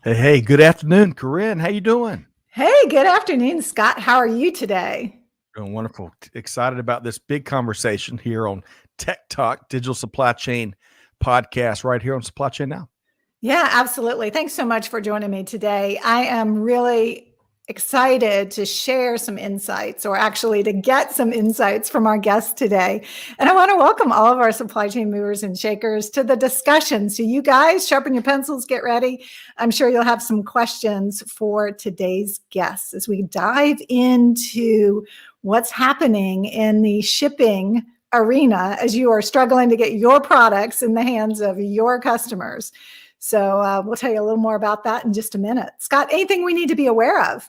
Hey, good afternoon, Karin. How you doing? Hey, good afternoon, Scott. How are you today? Doing wonderful. Excited about this big conversation here on Tech Talk Digital Supply Chain podcast right here on Supply Chain Now. Yeah, absolutely. Thanks so much for joining me today. I am really excited to share some insights, or actually to get some insights from our guests today. And I want to welcome all of our supply chain movers and shakers to the discussion. So you guys sharpen your pencils, get ready. I'm sure you'll have some questions for today's guests as we dive into what's happening in the shipping arena as you are struggling to get your products in the hands of your customers. So we'll tell you a little more about that in just a minute. Scott, anything we need to be aware of?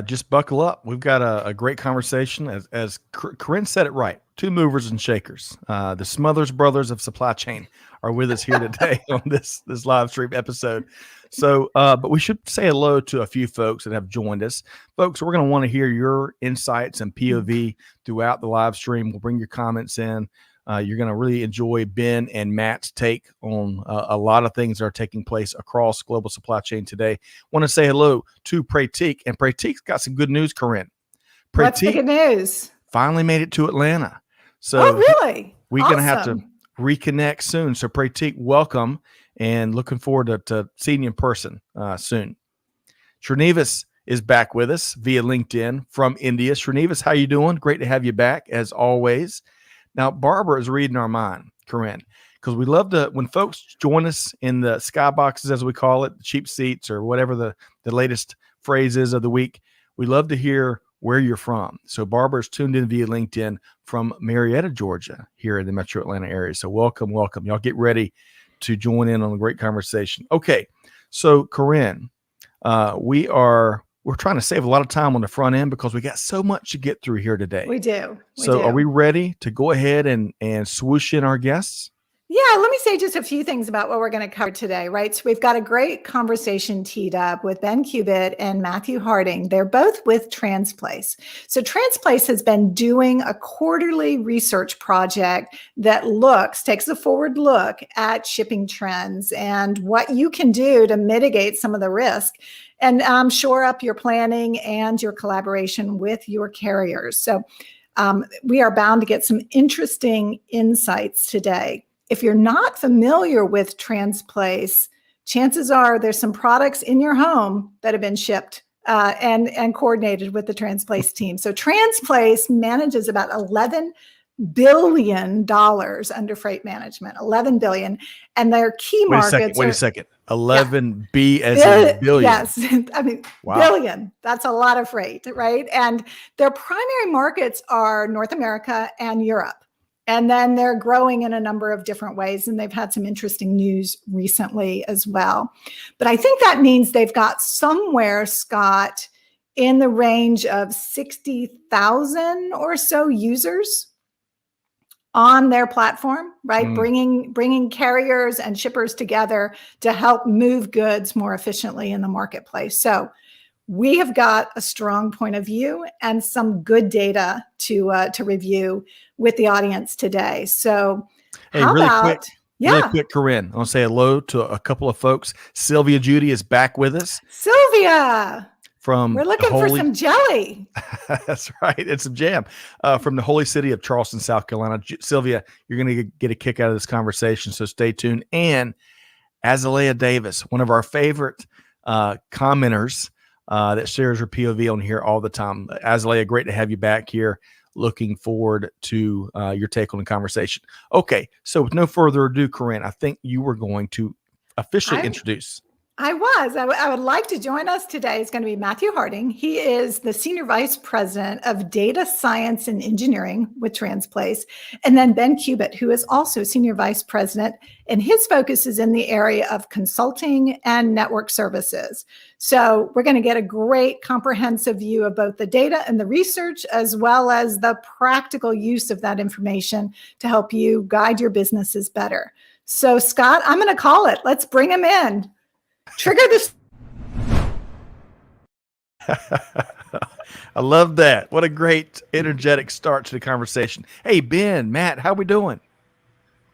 Just buckle up. We've got a great conversation. As Karin said it right, two movers and shakers. The Smothers Brothers of supply chain are with us here today on this live stream episode. So, but we should say hello to a few folks that have joined us. Folks, we're going to want to hear your insights and POV throughout the live stream. We'll bring your comments in. You're going to really enjoy Ben and Matt's take on a lot of things that are taking place across global supply chain today. Want to say hello to Pratik, and Pratik's got some good news, Karin. What's the good news? Finally made it to Atlanta. So oh, really? We're going to have to reconnect soon. So Pratik, welcome, and looking forward to seeing you in person soon. Srinivas is back with us via LinkedIn from India. Srinivas, how you doing? Great to have you back, as always. Now, Barbara is reading our mind, Karin, because we love to, when folks join us in the skyboxes, as we call it, cheap seats or whatever the latest phrase is of the week, we love to hear where you're from. So Barbara is tuned in via LinkedIn from Marietta, Georgia, here in the metro Atlanta area. So welcome. Y'all get ready to join in on a great conversation. Okay, so Karin, we're trying to save a lot of time on the front end because we got so much to get through here today. We do. Are we ready to go ahead and swoosh in our guests? Yeah, let me say just a few things about what we're going to cover today, right? So we've got a great conversation teed up with Ben Cubitt and Matthew Harding. They're both with Transplace. So Transplace has been doing a quarterly research project that takes a forward look at shipping trends and what you can do to mitigate some of the risk and shore up your planning and your collaboration with your carriers. So we are bound to get some interesting insights today. If you're not familiar with Transplace, chances are there's some products in your home that have been shipped and coordinated with the Transplace team. So Transplace manages about $11 billion under freight management, $11 billion. And their key markets Wait a second. 11 B as in billion. Yes. I mean, wow. Billion. That's a lot of freight, right? And their primary markets are North America and Europe. And then they're growing in a number of different ways. And they've had some interesting news recently as well. But I think that means they've got somewhere, Scott, in the range of 60,000 or so users on their platform, right? Bringing carriers and shippers together to help move goods more efficiently in the marketplace. So we have got a strong point of view and some good data to review with the audience today. So really quick, Karin, I want to say hello to a couple of folks. Sylvia Judy is back with us. Sylvia, we're looking for some jelly. That's right. It's some jam from the holy city of Charleston, South Carolina. Sylvia, you're going to get a kick out of this conversation, so stay tuned. And Azalea Davis, one of our favorite commenters, that shares her POV on here all the time. Azalea, great to have you back here. Looking forward to your take on the conversation. Okay, so with no further ado, Karin, I think you were going to officially introduce. I would like to join us today. It's going to be Matthew Harding. He is the Senior Vice President of Data Science and Engineering with Transplace. And then Ben Cubitt, who is also Senior Vice President, and his focus is in the area of consulting and network services. So we're going to get a great comprehensive view of both the data and the research, as well as the practical use of that information to help you guide your businesses better. So Scott, I'm going to call it. Let's bring him in. Trigger this. I love that. What a great energetic start to the conversation. Hey, Ben, Matt, how we doing?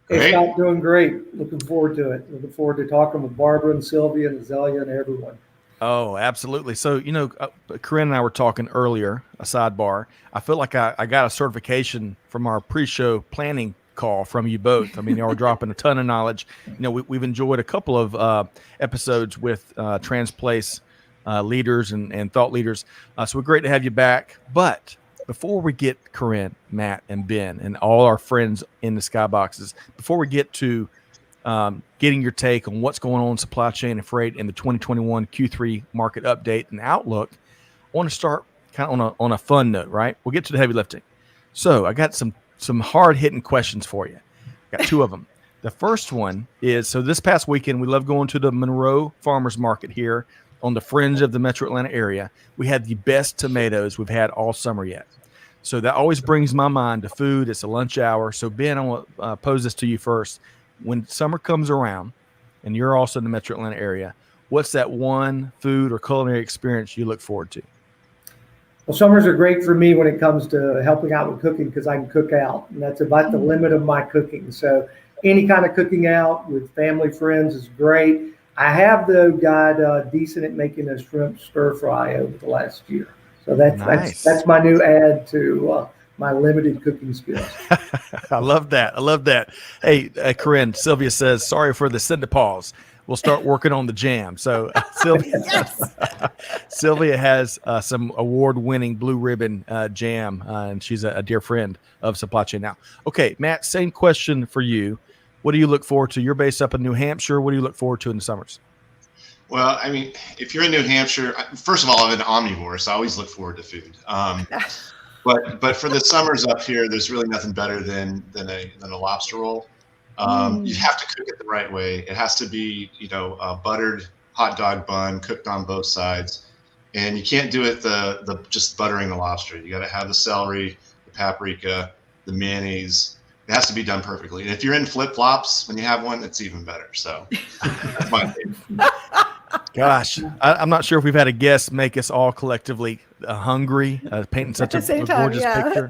Hey, Great. Scott, doing great. Looking forward to it. Looking forward to talking with Barbara and Sylvia and Azalea and everyone. Oh, absolutely. So, Karin and I were talking earlier, a sidebar. I feel like I got a certification from our pre-show planning call from you both. I mean, y'all were dropping a ton of knowledge. We've enjoyed a couple of episodes with Transplace leaders and thought leaders. So we're great to have you back. But before we get Karin, Matt, and Ben, and all our friends in the skyboxes, before we get to getting your take on what's going on in supply chain and freight in the 2021 Q3 market update and outlook, I want to start kind of on a fun note, right? We'll get to the heavy lifting. So I got some hard-hitting questions for you. I got two of them. The first one is, so this past weekend, we love going to the Monroe Farmers Market here on the fringe of the Metro Atlanta area. We had the best tomatoes we've had all summer yet. So that always brings my mind to food. It's a lunch hour. So Ben, I want to pose this to you first. When summer comes around and you're also in the Metro Atlanta area, what's that one food or culinary experience you look forward to? Well, summers are great for me when it comes to helping out with cooking because I can cook out, and that's about the limit of my cooking. So any kind of cooking out with family, friends is great. I have, though, got decent at making a shrimp stir fry over the last year. So that's my new add to my limited cooking skills. I love that. Hey, Karin, Sylvia says, sorry for the send a pause. We'll start working on the jam. So Sylvia, Sylvia has some award-winning blue ribbon jam, and she's a dear friend of Supply Chain Now. Okay, Matt, same question for you. What do you look forward to? You're based up in New Hampshire. What do you look forward to in the summers? Well, I mean, if you're in New Hampshire, first of all, I'm an omnivore, so I always look forward to food. But for the summers up here, there's really nothing better than a lobster roll. You have to cook it the right way. It has to be, a buttered hot dog bun cooked on both sides, and you can't do it the just buttering the lobster. You got to have the celery, the paprika, the mayonnaise. It has to be done perfectly. And if you're in flip flops when you have one, it's even better. So that's my favorite. Gosh, I'm not sure if we've had a guest make us all collectively hungry, painting such a gorgeous picture.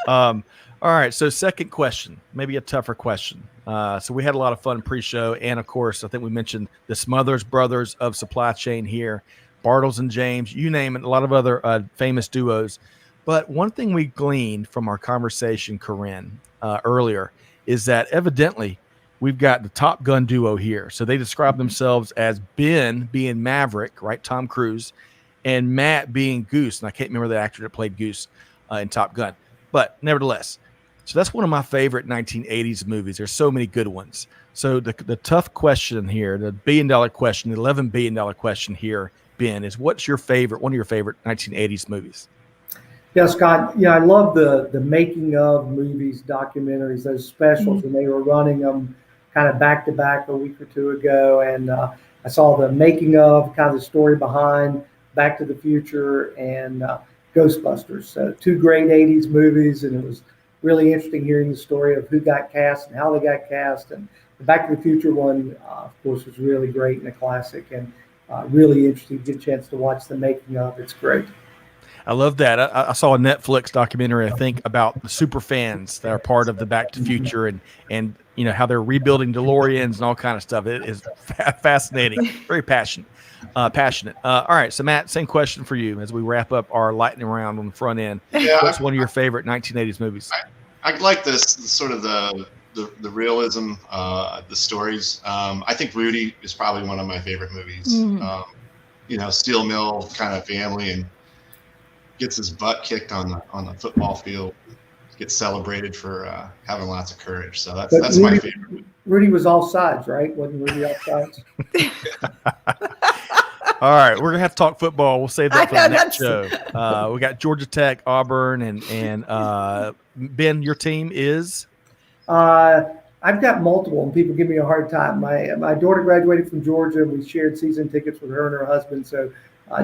All right, so second question, maybe a tougher question. So we had a lot of fun pre-show, and of course, I think we mentioned the Smothers Brothers of supply chain here, Bartles and James, you name it, a lot of other famous duos. But one thing we gleaned from our conversation, Karin, earlier, is that evidently we've got the Top Gun duo here. So they describe themselves as Ben being Maverick, right? Tom Cruise, and Matt being Goose. And I can't remember the actor that played Goose in Top Gun. But nevertheless, so that's one of my favorite 1980s movies. There's so many good ones. So the tough question here, the billion-dollar question, the $11 billion question here, Ben, is what's your favorite, one of your favorite 1980s movies? Yeah, Scott. Yeah, I love the making of movies, documentaries, those specials when they were running them kind of back to back a week or two ago. And I saw the making of, kind of the story behind Back to the Future and Ghostbusters. So two great 80s movies. And it was really interesting hearing the story of who got cast and how they got cast. And the Back to the Future one, of course, was really great and a classic and really interesting. Good chance to watch the making of. It's great. I love that. I saw a Netflix documentary, I think, about the super fans that are part of the Back to the Future and how they're rebuilding DeLoreans and all kind of stuff. It is fascinating, very passionate. All right, so Matt, same question for you as we wrap up our lightning round on the front end. Yeah, what's one of your favorite 1980s movies? I like this sort of the realism, the stories. I think Rudy is probably one of my favorite movies. Steel mill kind of family and gets his butt kicked on the football field, gets celebrated for having lots of courage. So that's Rudy, my favorite. Rudy was all sides, right? Wasn't Rudy all sides? All right, we're gonna have to talk football. We'll save that for the next show. We got Georgia Tech, Auburn, and Ben. Your team is? I've got multiple, and people give me a hard time. My daughter graduated from Georgia. We shared season tickets with her and her husband, so.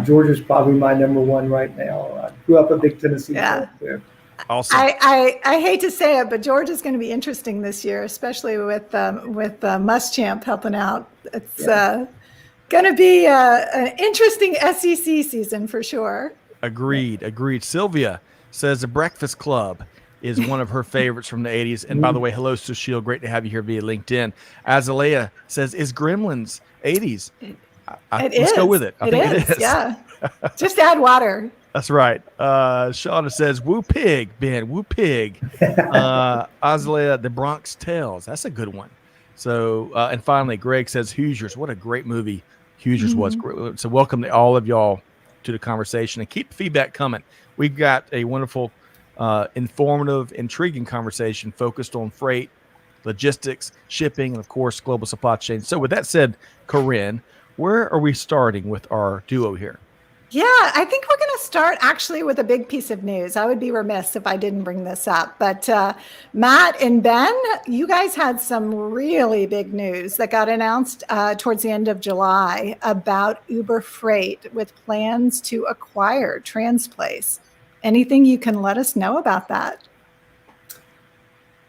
Georgia's probably my number one right now. Grew up a big Tennessee fan too. Awesome. I hate to say it, but Georgia's going to be interesting this year, especially with Muschamp helping out. It's going to be an interesting SEC season for sure. Agreed. Sylvia says the Breakfast Club is one of her favorites from the 80s. And by the way, hello, Sushil. Great to have you here via LinkedIn. Azalea says, is Gremlins 80s? Let's go with it. I think it is. Yeah. Just add water. That's right. Shauna says, woo pig, Ben, woo pig. Azalea, the Bronx Tales. That's a good one. So, and finally, Greg says, Hoosiers. What a great movie Hoosiers was. So welcome to all of y'all to the conversation, and keep the feedback coming. We've got a wonderful, informative, intriguing conversation focused on freight, logistics, shipping, and of course, global supply chain. So with that said, Karin, where are we starting with our duo here? Yeah, I think we're going to start actually with a big piece of news. I would be remiss if I didn't bring this up. But Matt and Ben, you guys had some really big news that got announced towards the end of July about Uber Freight with plans to acquire Transplace. Anything you can let us know about that?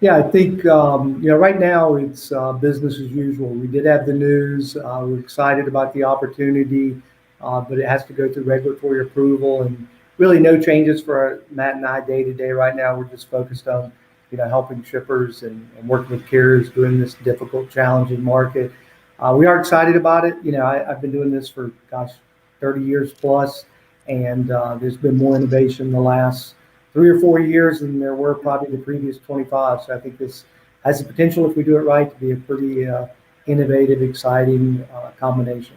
Yeah, I think, right now it's business as usual. We did have the news. We're excited about the opportunity. But it has to go through regulatory approval, and really no changes for Matt and I day to day right now. We're just focused on, helping shippers and working with carriers during this difficult, challenging market. We are excited about it. I've been doing this for, 30 years plus, and there's been more innovation in the last 3 or 4 years than there were probably the previous 25. So I think this has the potential, if we do it right, to be a pretty innovative, exciting combination.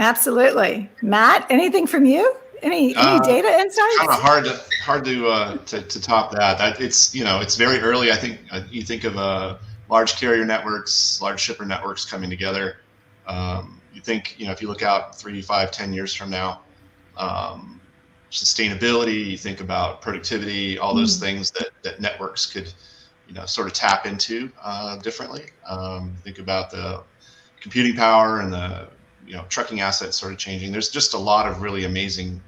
Absolutely. Matt, anything from you? Any data insights? Kind of hard to top that. It's very early. I think you think of large carrier networks, large shipper networks coming together. You think, if you look out 3, 5, 10 years from now, sustainability, you think about productivity, all those things that networks could, sort of tap into differently. Think about the computing power and the trucking assets sort of changing. There's just a lot of really amazing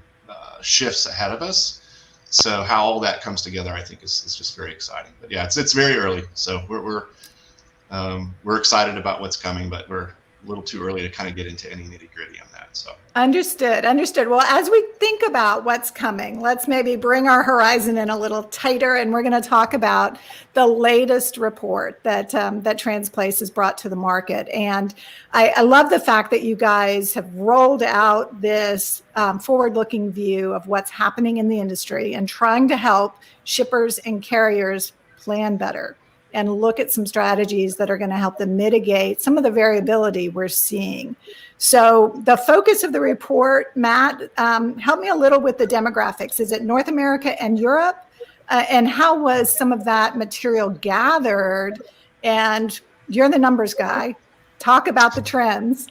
shifts ahead of us. So how all that comes together, I think, is just very exciting. But yeah, it's very early. So we're excited about what's coming, but we're a little too early to kind of get into any nitty gritty on that. So Understood. Well, as we think about what's coming, let's maybe bring our horizon in a little tighter, and we're going to talk about the latest report that Transplace has brought to the market. And I love the fact that you guys have rolled out this forward-looking view of what's happening in the industry and trying to help shippers and carriers plan better and look at some strategies that are going to help them mitigate some of the variability we're seeing. So the focus of the report, Matt, help me a little with the demographics. Is it North America and Europe? And how was some of that material gathered? And you're the numbers guy. Talk about the trends.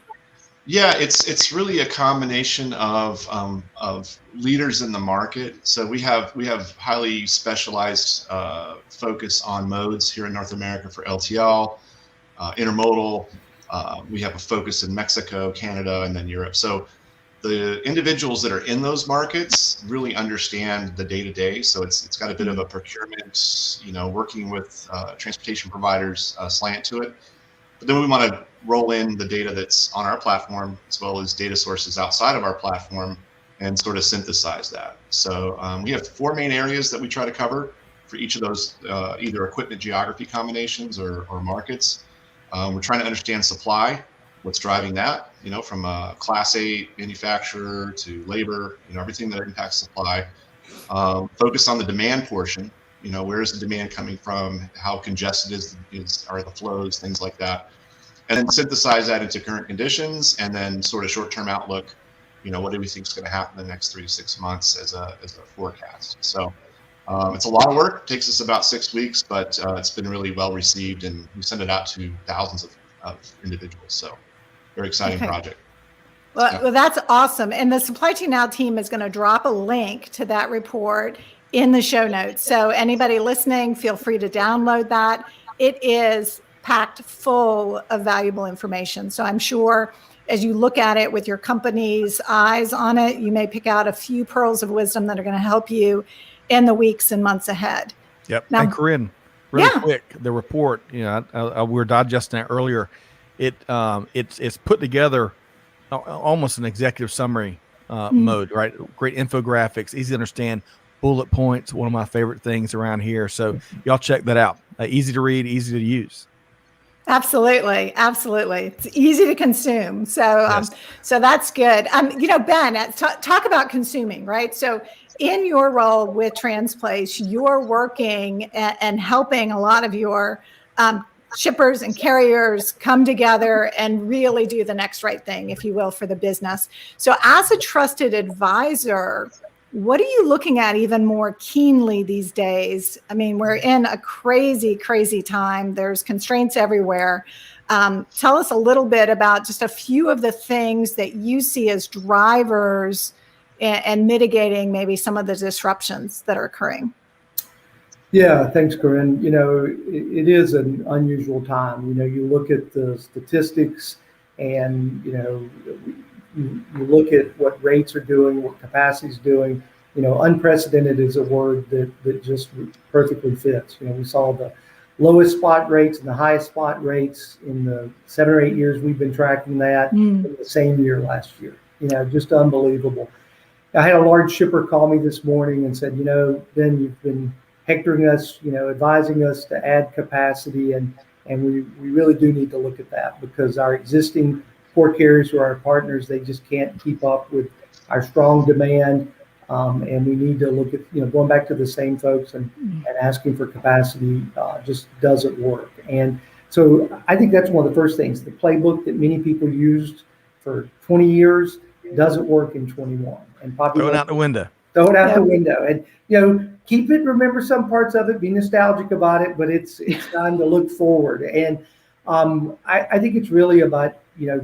Yeah, it's really a combination of leaders in the market. So we have highly specialized focus on modes here in North America for LTL, intermodal. We have a focus in Mexico, Canada, and then Europe. So the individuals that are in those markets really understand the day-to-day. So it's got a bit of a procurement, working with transportation providers slant to it. But then we want to roll in the data that's on our platform, as well as data sources outside of our platform, and sort of synthesize that. So we have 4 main areas that we try to cover for each of those, either equipment geography combinations or markets. We're trying to understand supply, what's driving that, from a Class 8 manufacturer to labor, everything that impacts supply. Focus on the demand portion. Where is the demand coming from? How congested are the flows, things like that. And then synthesize that into current conditions, and then sort of short-term outlook. What do we think is going to happen in the next 3 to 6 months as a forecast? So it's a lot of work. It takes us about 6 weeks, but it's been really well received, and we send it out to thousands of individuals. So very exciting project. Well, that's awesome. And the Supply Chain Now team is going to drop a link to that report in the show notes. So anybody listening, feel free to download that. It is packed full of valuable information. So I'm sure as you look at it with your company's eyes on it, you may pick out a few pearls of wisdom that are going to help you in the weeks and months ahead. Yep. Now, and Karin, really quick, the report, we were digesting it earlier. It's put together almost an executive summary mode, right? Great infographics, easy to understand. bullet points, one of my favorite things around here. So y'all check that out. Easy to read, easy to use. Absolutely. Absolutely. It's easy to consume. So, Yes. so that's good. Ben, talk about consuming, right? So in your role with Transplace, you're working and helping a lot of your shippers and carriers come together and really do the next right thing, if you will, for the business. So as a trusted advisor, what are you looking at even more keenly these days? I mean, we're in a crazy, crazy time. There's constraints everywhere. Tell us a little bit about just a few of the things that you see as drivers and mitigating maybe some of the disruptions that are occurring. Yeah, thanks, Karin. It is an unusual time. You look at the statistics and, you look at what rates are doing, what capacity is doing. Unprecedented is a word that just perfectly fits. We saw the lowest spot rates and the highest spot rates in the 7 or 8 years we've been tracking that in the same year last year. Just unbelievable. I had a large shipper call me this morning and said, Ben, you've been hectoring us, advising us to add capacity, and we really do need to look at that because our existing port carriers who are our partners, they just can't keep up with our strong demand, and we need to look at, going back to the same folks and asking for capacity just doesn't work. And so I think that's one of the first things. The playbook that many people used for 20 years doesn't work in 21. And probably Throw it out the window. Throw it out the window. And, keep it, remember some parts of it, be nostalgic about it, but it's time to look forward. And I think it's really about,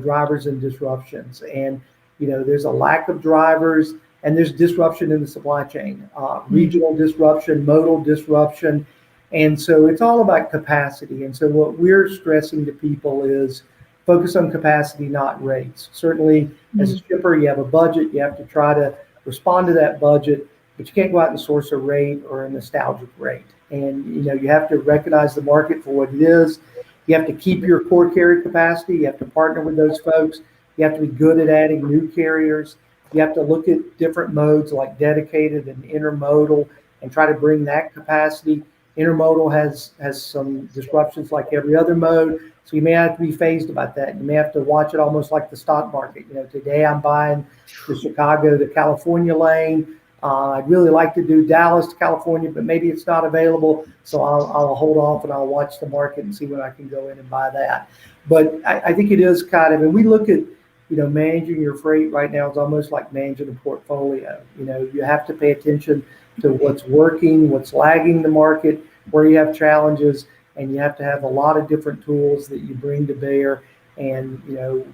drivers and disruptions. And, there's a lack of drivers and there's disruption in the supply chain, regional disruption, modal disruption. And so it's all about capacity. And so what we're stressing to people is focus on capacity, not rates. Certainly as a shipper, you have a budget, you have to try to respond to that budget, but you can't go out and source a rate or a nostalgic rate. And, you have to recognize the market for what it is. You have to keep your core carrier capacity. You have to partner with those folks. You have to be good at adding new carriers. You have to look at different modes like dedicated and intermodal and try to bring that capacity. Intermodal has some disruptions like every other mode. So you may have to be phased about that. You may have to watch it almost like the stock market. Today I'm buying the Chicago to California lane. I'd really like to do Dallas to California, but maybe it's not available. So I'll hold off and I'll watch the market and see when I can go in and buy that. But I think it is kind of, and we look at, managing your freight right now is almost like managing a portfolio. You have to pay attention to what's working, what's lagging the market, where you have challenges, and you have to have a lot of different tools that you bring to bear. And,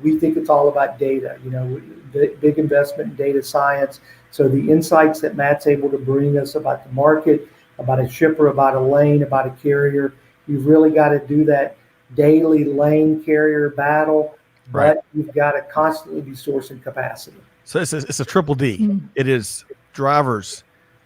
we think it's all about data, big investment in data science. So the insights that Matt's able to bring us about the market, about a shipper, about a lane, about a carrier, you've really got to do that daily lane carrier battle, but you've got to constantly be sourcing capacity. So it's a triple D. It is drivers,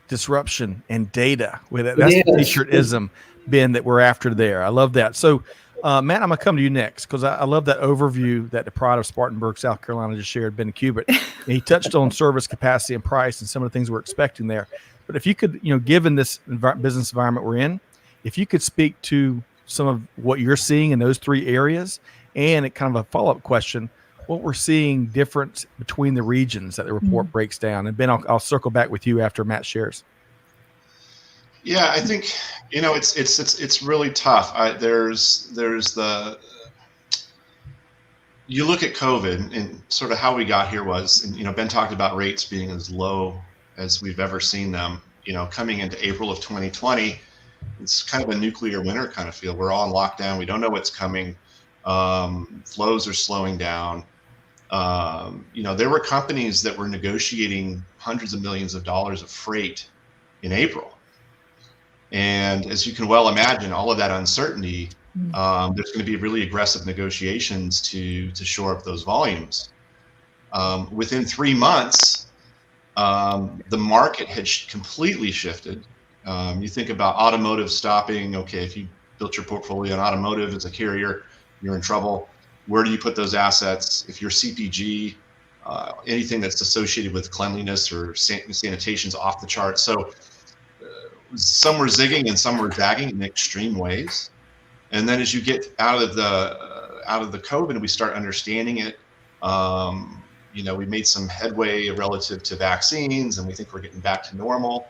disruption, and data. That's the t-shirt-ism, Ben, that we're after there. I love that. So, Matt, I'm going to come to you next because I love that overview that the pride of Spartanburg, South Carolina just shared, Ben Cubitt. He touched on service, capacity, and price and some of the things we're expecting there. But if you could, given this business environment we're in, if you could speak to some of what you're seeing in those three areas and kind of a follow-up question, what we're seeing different between the regions that the report breaks down. And Ben, I'll circle back with you after Matt shares. Yeah, I think it's really tough. There's the you look at COVID and sort of how we got here was, and Ben talked about rates being as low as we've ever seen them. Coming into April of 2020, it's kind of a nuclear winter kind of feel. We're all in lockdown. We don't know what's coming. Flows are slowing down. There were companies that were negotiating hundreds of millions of dollars of freight in April. And as you can well imagine, all of that uncertainty, there's going to be really aggressive negotiations to shore up those volumes. Within 3 months, the market had completely shifted. You think about automotive stopping. Okay, if you built your portfolio on automotive as a carrier, you're in trouble. Where do you put those assets? If you're CPG, anything that's associated with cleanliness or sanitation's off the chart. So some were zigging and some were zagging in extreme ways. And then as you get out of the COVID, we start understanding it. We made some headway relative to vaccines, and we think we're getting back to normal.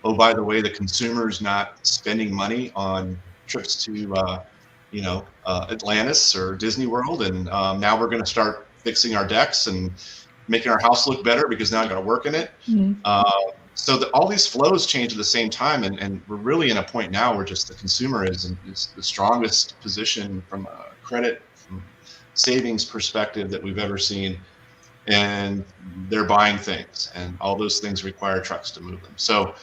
Oh, by the way, the consumer's not spending money on trips to Atlantis or Disney World, and now we're going to start fixing our decks and making our house look better because now I got to work in it. So all these flows change at the same time, and we're really in a point now where just the consumer is the strongest position from a credit, from savings perspective that we've ever seen, and they're buying things, and all those things require trucks to move them. So,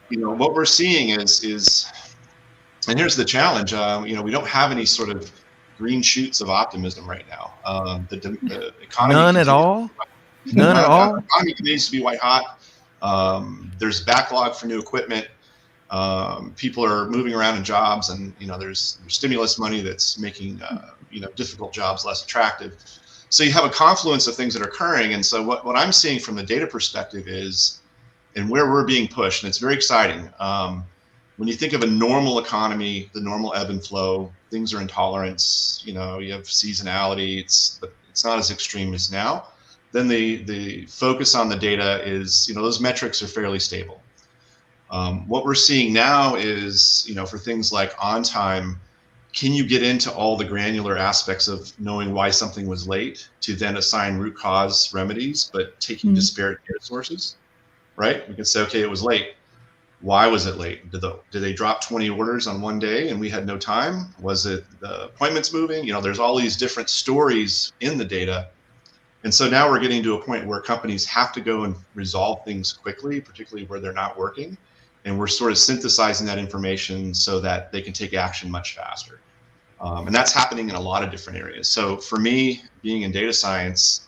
what we're seeing is, and here's the challenge. We don't have any sort of green shoots of optimism right now. The economy none at all. None at all. The economy continues to be white hot. There's backlog for new equipment. People are moving around in jobs, and there's stimulus money that's making difficult jobs less attractive. So you have a confluence of things that are occurring. And so what I'm seeing from the data perspective is, and where we're being pushed, and it's very exciting. When you think of a normal economy, the normal ebb and flow, things are in tolerance. You have seasonality. It's not as extreme as now. Then the focus on the data is, those metrics are fairly stable. What we're seeing now is, for things like on time, can you get into all the granular aspects of knowing why something was late to then assign root cause remedies, but taking disparate data sources, right? We can say, okay, it was late. Why was it late? Did they drop 20 orders on one day and we had no time? Was it the appointments moving? There's all these different stories in the data. And so now we're getting to a point where companies have to go and resolve things quickly, particularly where they're not working. And we're sort of synthesizing that information so that they can take action much faster. And that's happening in a lot of different areas. So for me, being in data science,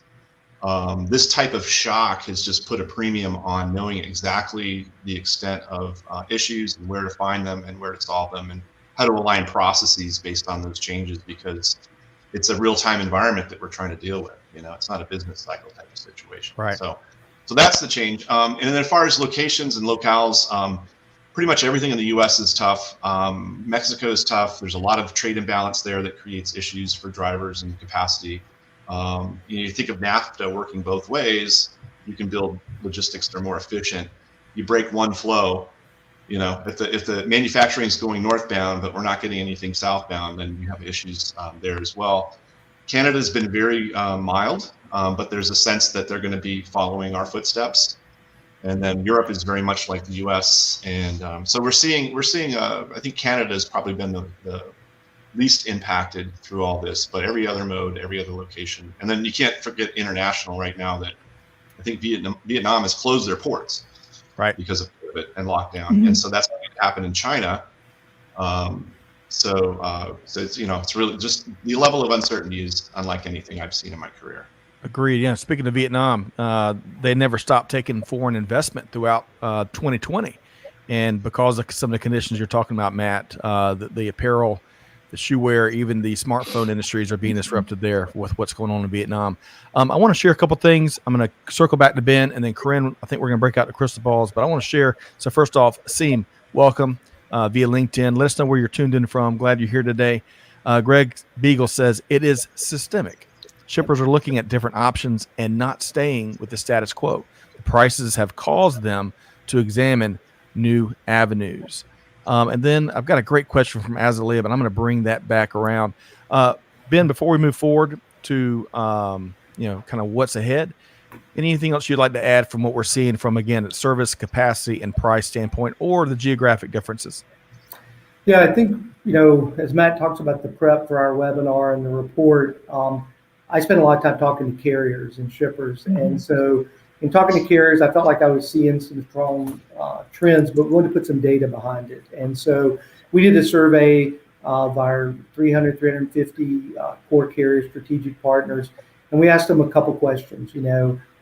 this type of shock has just put a premium on knowing exactly the extent of issues and where to find them and where to solve them and how to align processes based on those changes, because it's a real-time environment that we're trying to deal with. It's not a business cycle type of situation. Right. So that's the change. And then as far as locations and locales, pretty much everything in the U.S. is tough. Mexico is tough. There's a lot of trade imbalance there that creates issues for drivers and capacity. You think of NAFTA working both ways. You can build logistics that are more efficient. You break one flow. If the manufacturing is going northbound, but we're not getting anything southbound, then you have issues there as well. Canada's been very mild, but there's a sense that they're going to be following our footsteps. And then Europe is very much like the U.S. And so we're seeing. I think Canada has probably been the least impacted through all this, but every other mode, every other location. And then you can't forget international right now. That I think Vietnam has closed their ports, right, because of COVID and lockdown. And so that's going to happen in China. So it's it's really just the level of uncertainty is unlike anything I've seen in my career. Agreed. Yeah. Speaking of Vietnam, they never stopped taking foreign investment throughout 2020, and because of some of the conditions you're talking about, Matt, the apparel, the shoe wear, even the smartphone industries are being disrupted there with what's going on in Vietnam. I want to share a couple things. I'm going to circle back to Ben, and then Karin. I think we're going to break out the crystal balls, but I want to share. So first off, Seem, welcome via LinkedIn. Let us know where you're tuned in from. Glad you're here today. Greg Beagle says it is systemic. Shippers are looking at different options and not staying with the status quo. The prices have caused them to examine new avenues. And then I've got a great question from Azalea, but I'm going to bring that back around. Ben, before we move forward to kind of what's ahead, anything else you'd like to add from what we're seeing from, again, service, capacity, and price standpoint, or the geographic differences? Yeah, I think, as Matt talks about the prep for our webinar and the report, I spent a lot of time talking to carriers and shippers. And so in talking to carriers, I felt like I was seeing some strong trends, but we wanted to put some data behind it. And so we did a survey of our 350 core carrier strategic partners, and we asked them a couple questions.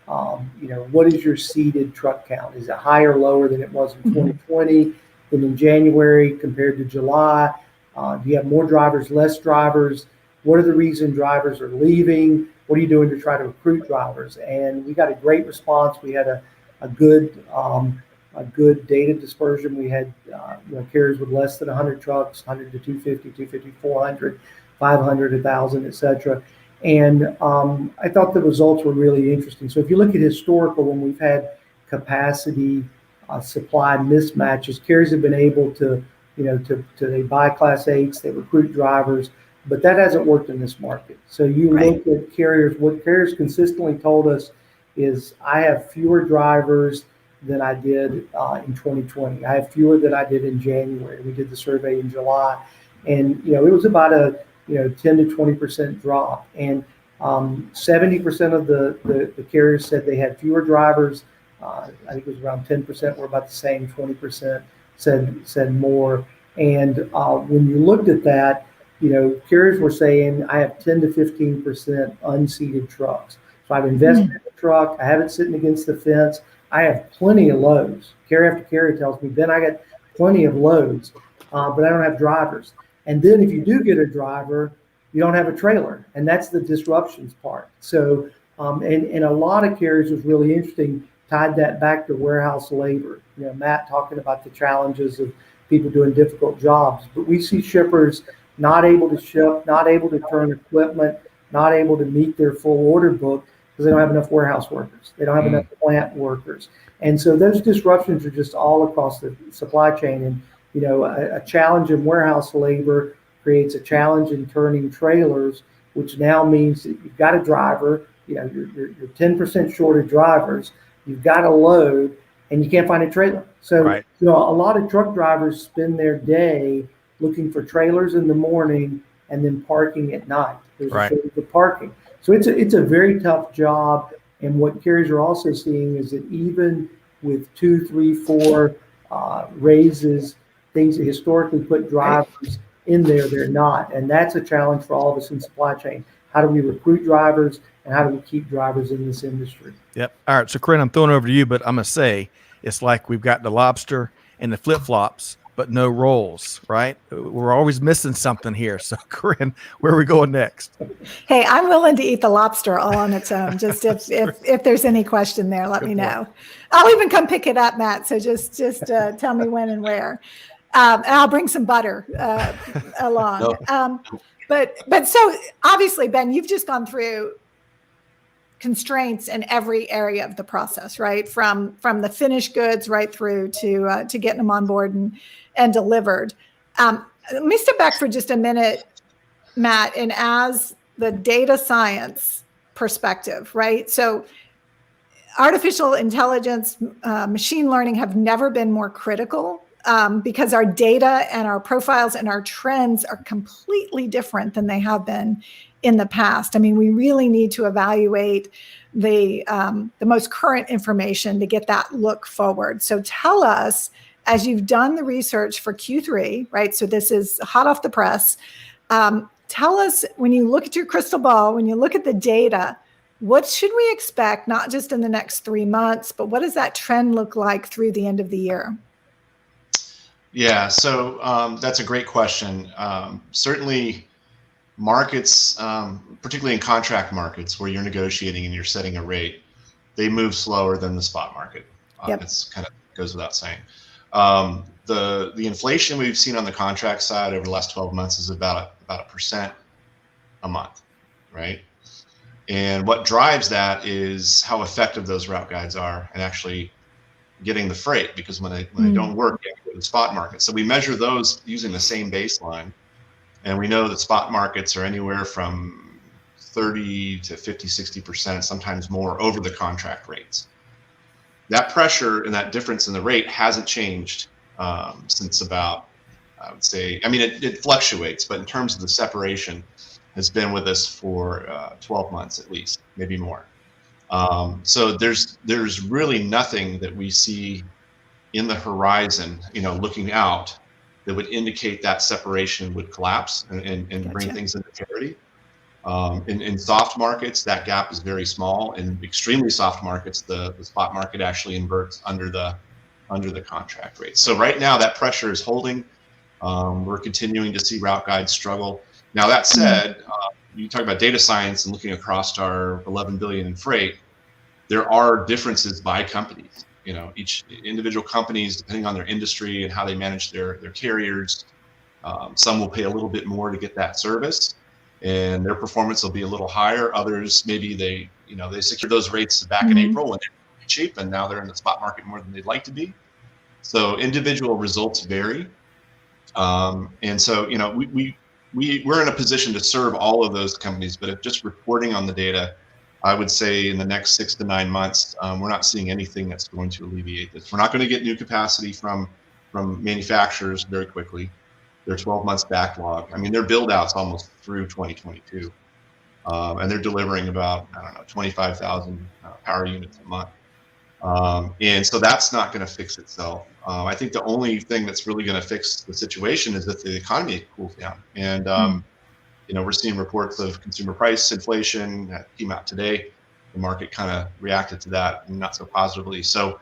What is your seated truck count? Is it higher or lower than it was in 2020, than in January compared to July? Do you have more drivers, less drivers? What are the reasons drivers are leaving? What are you doing to try to recruit drivers? And we got a great response. We had a good a good data dispersion. We had carriers with less than 100 trucks, 100 to 250, 250, 400, 500, 1,000, et cetera. And I thought the results were really interesting. So if you look at historical, when we've had capacity supply mismatches, carriers have been able to, they buy Class 8s, they recruit drivers, but that hasn't worked in this market. So you look at carriers, what carriers consistently told us is, I have fewer drivers than I did in 2020. I have fewer than I did in January. We did the survey in July, and it was about a 10 to 20% drop, and 70% of the carriers said they had fewer drivers. I think it was around 10% were about the same. 20% said more. And when you looked at that, carriers were saying, I have 10 to 15% unseated trucks. So I've invested in the truck. I have it sitting against the fence. I have plenty of loads. Carrier after carrier tells me, Ben, I got plenty of loads, but I don't have drivers. And then if you do get a driver, you don't have a trailer. And that's the disruptions part. So, and a lot of carriers was really interesting, tied that back to warehouse labor. Matt talking about the challenges of people doing difficult jobs, but we see shippers not able to ship, not able to turn equipment, not able to meet their full order book because they don't have enough warehouse workers. They don't have enough plant workers. And so those disruptions are just all across the supply chain. And, a challenge in warehouse labor creates a challenge in turning trailers, which now means that you've got a driver, you're 10% short of drivers, you've got a load, and you can't find a trailer. So, a lot of truck drivers spend their day looking for trailers in the morning and then parking at night. There's a shortage of parking. So it's a very tough job. And what carriers are also seeing is that even with 2, 3, 4 raises, things that historically put drivers in there, they're not. And that's a challenge for all of us in supply chain. How do we recruit drivers, and how do we keep drivers in this industry? Yep. All right. So, Karin, I'm throwing it over to you, but I'm going to say it's like we've got the lobster and the flip-flops, but no rolls, right? We're always missing something here. So, Karin, where are we going next? Hey, I'm willing to eat the lobster all on its own. Just if there's any question there, let me know. I'll even come pick it up, Matt. So just tell me when and where. And I'll bring some butter along. But so obviously, Ben, you've just gone through constraints in every area of the process, right? From the finished goods right through to getting them on board and delivered. Let me step back for just a minute, Matt, and as the data science perspective, right? So artificial intelligence, machine learning have never been more critical because our data and our profiles and our trends are completely different than they have been in the past. I mean, we really need to evaluate the most current information to get that look forward. So tell us, as you've done the research for Q3, right? So this is hot off the press. Tell us, when you look at your crystal ball, when you look at the data, what should we expect, not just in the next 3 months, but what does that trend look like through the end of the year? Yeah, so that's a great question. Certainly markets, particularly in contract markets where you're negotiating and you're setting a rate, they move slower than the spot market. It's kind of goes without saying. The inflation we've seen on the contract side over the last 12 months is about 1% a month, right? And what drives that is how effective those route guides are and actually getting the freight, because when they don't work, you have to go to the spot market. So we measure those using the same baseline, and we know that spot markets are anywhere from 30 to 50, 60%, sometimes more, over the contract rates. That pressure and that difference in the rate hasn't changed since about, I would say, I mean, it fluctuates, but in terms of the separation, has been with us for 12 months at least, maybe more. So there's really nothing that we see in the horizon, looking out, that would indicate that separation would collapse and bring things into parity. In soft markets, that gap is very small. In extremely soft markets, the spot market actually inverts under the contract rate. So right now that pressure is holding. We're continuing to see route guides struggle. Now that said, you talk about data science and looking across our 11 billion in freight, there are differences by companies. each individual companies, depending on their industry and how they manage their carriers, some will pay a little bit more to get that service, and their performance will be a little higher. Others, maybe they secured those rates back in April when they were cheap, and now they're in the spot market more than they'd like to be. So individual results vary. And so, we're in a position to serve all of those companies, but if just reporting on the data, I would say in the next 6 to 9 months, we're not seeing anything that's going to alleviate this. We're not going to get new capacity from manufacturers very quickly. They're 12 months backlog. I mean, their build out's almost through 2022. And they're delivering about, 25,000 power units a month. And so that's not going to fix itself. I think the only thing that's really going to fix the situation is that the economy cools down. And, we're seeing reports of consumer price inflation that came out today. The market kind of reacted to that and not so positively. So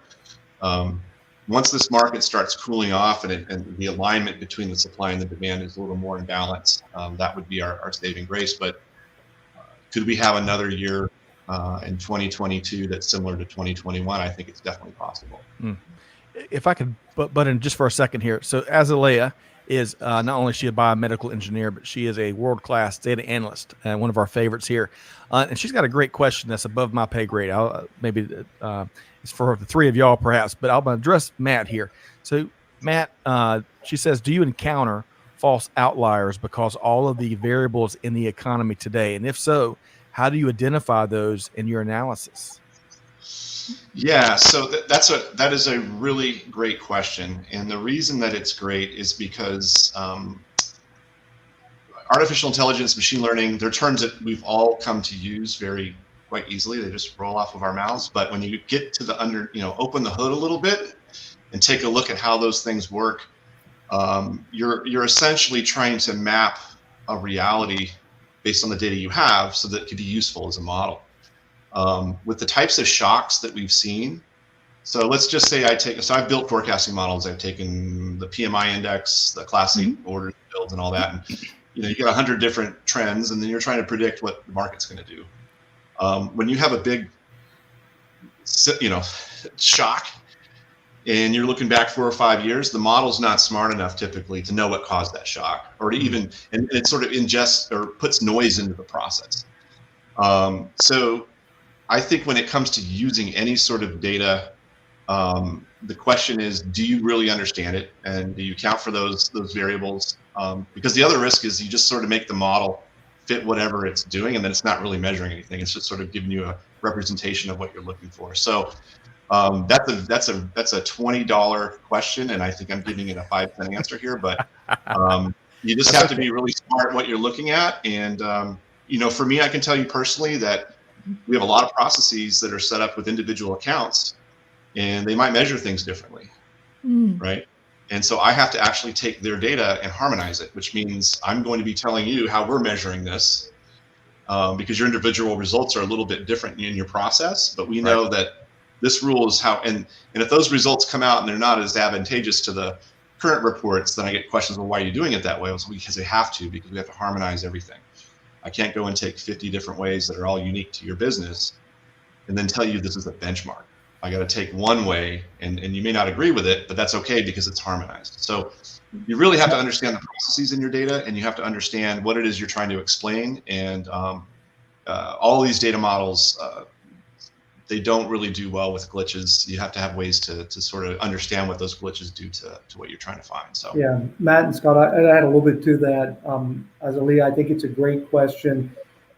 once this market starts cooling off and the alignment between the supply and the demand is a little more in balance, that would be our saving grace. But could we have another year in 2022 that's similar to 2021? I think it's definitely possible. If I could butt in just for a second here. So Azalea is not only is she a biomedical engineer, but she is a world-class data analyst and one of our favorites here. And she's got a great question that's above my pay grade. Maybe it's for the three of y'all perhaps, but I'm going to address Matt here. So Matt, she says, do you encounter false outliers because all of the variables in the economy today? And if so, how do you identify those in your analysis? Yeah, so that is a really great question. And the reason that it's great is because artificial intelligence, machine learning, they're terms that we've all come to use quite easily. They just roll off of our mouths. But when you get to open the hood a little bit and take a look at how those things work, you're essentially trying to map a reality based on the data you have so that it could be useful as a model. With the types of shocks that we've seen, so let's just say I've built forecasting models. I've taken the PMI index, the Class 8 orders, builds, and all that. And you get 100 different trends, and then you're trying to predict what the market's going to do. When you have a big, shock, and you're looking back 4 or 5 years, the model's not smart enough typically to know what caused that shock, or to even, and it sort of ingests or puts noise into the process. So I think when it comes to using any sort of data, the question is, do you really understand it, and do you account for those variables? Because the other risk is you just sort of make the model fit whatever it's doing, and then it's not really measuring anything. It's just sort of giving you a representation of what you're looking for. So that's a $20 question, and I think I'm giving it a 5-cent answer here. But you just have to be really smart what you're looking at. And for me, I can tell you personally that we have a lot of processes that are set up with individual accounts, and they might measure things differently, right? And so I have to actually take their data and harmonize it, which means I'm going to be telling you how we're measuring this, because your individual results are a little bit different in your process. But we know that this rule is how, and if those results come out and they're not as advantageous to the current reports, then I get questions, well, why are you doing it that way? Well, because they have to, because we have to harmonize everything. I can't go and take 50 different ways that are all unique to your business and then tell you this is a benchmark. I got to take one way, and you may not agree with it, but that's okay because it's harmonized. So you really have to understand the processes in your data, and you have to understand what it is you're trying to explain. And all these data models, they don't really do well with glitches. You have to have ways to sort of understand what those glitches do to what you're trying to find. So yeah, Matt and Scott, I add a little bit to that. Azalea, I think it's a great question.